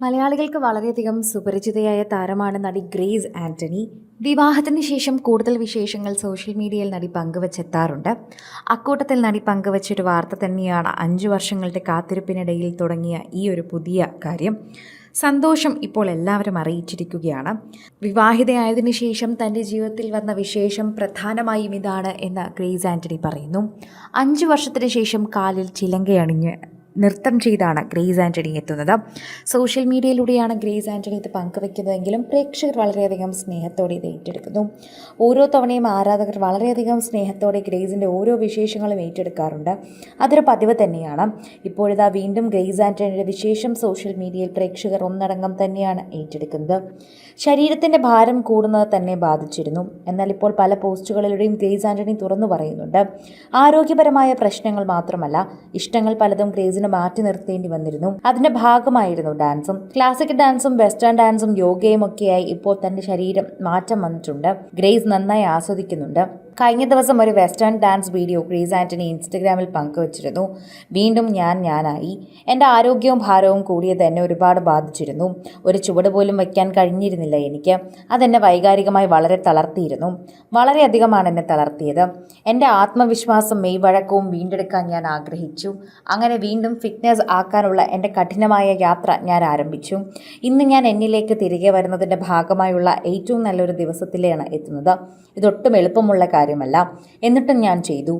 മലയാളികൾക്ക് വളരെയധികം സുപരിചിതയായ താരമാണ് നടി ഗ്രേസ് ആൻ്റണി. വിവാഹത്തിന് ശേഷം കൂടുതൽ വിശേഷങ്ങൾ സോഷ്യൽ മീഡിയയിൽ നടി പങ്കുവച്ചെത്താറുണ്ട്. അക്കൂട്ടത്തിൽ നടി പങ്കുവച്ചൊരു വാർത്ത തന്നെയാണ് 5 വർഷങ്ങളുടെ കാത്തിരിപ്പിനിടയിൽ തുടങ്ങിയ ഈ ഒരു പുതിയ കാര്യം. സന്തോഷം ഇപ്പോൾ എല്ലാവരും അറിയിച്ചിരിക്കുകയാണ്. വിവാഹിതയായതിനു ശേഷം തൻ്റെ ജീവിതത്തിൽ വന്ന വിശേഷം പ്രധാനമായും ഇതാണ് എന്ന് ഗ്രേസ് ആൻ്റണി പറയുന്നു. 5 വർഷത്തിന് ശേഷം കാലിൽ ചിലങ്കയണിഞ്ഞ് നൃത്തം ചെയ്താണ് ഗ്രേസ് ആൻ്റണി എത്തുന്നത്. സോഷ്യൽ മീഡിയയിലൂടെയാണ് ഗ്രേസ് ആൻ്റണി ഇത് പങ്കുവയ്ക്കുന്നതെങ്കിലും പ്രേക്ഷകർ വളരെയധികം സ്നേഹത്തോടെ ഇത് ഏറ്റെടുക്കുന്നു. ഓരോ തവണയും ആരാധകർ വളരെയധികം സ്നേഹത്തോടെ ഗ്രേസിൻ്റെ ഓരോ വിശേഷങ്ങളും ഏറ്റെടുക്കാറുണ്ട്. അതൊരു പതിവ് തന്നെയാണ്. ഇപ്പോഴിതാ വീണ്ടും ഗ്രേസ് ആൻ്റണിയുടെ വിശേഷം സോഷ്യൽ മീഡിയയിൽ പ്രേക്ഷകർ ഒന്നടങ്കം തന്നെയാണ് ഏറ്റെടുക്കുന്നത്. ശരീരത്തിൻ്റെ ഭാരം കൂടുന്നത് തന്നെ ബാധിച്ചിരുന്നു. എന്നാൽ ഇപ്പോൾ പല പോസ്റ്റുകളിലൂടെയും ഗ്രേസ് ആൻ്റണി തുറന്നു പറയുന്നുണ്ട്. ആരോഗ്യപരമായ പ്രശ്നങ്ങൾ മാത്രമല്ല, ഇഷ്ടങ്ങൾ പലതും ഗ്രേസിന് മാറ്റി നിർത്തേണ്ടി വന്നിരുന്നു. അതിന്റെ ഭാഗമായിരുന്നു ഡാൻസും. ക്ലാസിക് ഡാൻസും വെസ്റ്റേൺ ഡാൻസും യോഗയും ഒക്കെയായി ഇപ്പോൾ തന്റെ ശരീരം മാറ്റം വന്നിട്ടുണ്ട്. ഗ്രേസ് നന്നായി ആസ്വദിക്കുന്നുണ്ട്. കഴിഞ്ഞ ദിവസം ഒരു western dance video grace Antony ഇൻസ്റ്റഗ്രാമിൽ പങ്കുവച്ചിരുന്നു. വീണ്ടും ഞാനായി. എൻ്റെ ആരോഗ്യവും ഭാരവും കൂടിയത് എന്നെ ഒരുപാട് ബാധിച്ചിരുന്നു. ഒരു ചുവട് പോലും വയ്ക്കാൻ കഴിഞ്ഞിരുന്നില്ല എനിക്ക്. അതെന്നെ വൈകാരികമായി വളരെ തളർത്തിയിരുന്നു. വളരെയധികമാണ് എന്നെ തളർത്തിയത്. എൻ്റെ ആത്മവിശ്വാസം മെയ്വഴക്കവും വീണ്ടെടുക്കാൻ ഞാൻ ആഗ്രഹിച്ചു. അങ്ങനെ വീണ്ടും ഫിറ്റ്നസ് ആക്കാനുള്ള എൻ്റെ കഠിനമായ യാത്ര ഞാൻ ആരംഭിച്ചു. ഇന്ന് ഞാൻ എന്നിലേക്ക് തിരികെ വരുന്നതിൻ്റെ ഭാഗമായുള്ള ഏറ്റവും നല്ലൊരു ദിവസത്തിലാണ് എത്തുന്നത്. ഇതൊട്ടും എളുപ്പമുള്ള കാര്യമല്ല. എന്നിട്ടും ഞാൻ ചെയ്തു.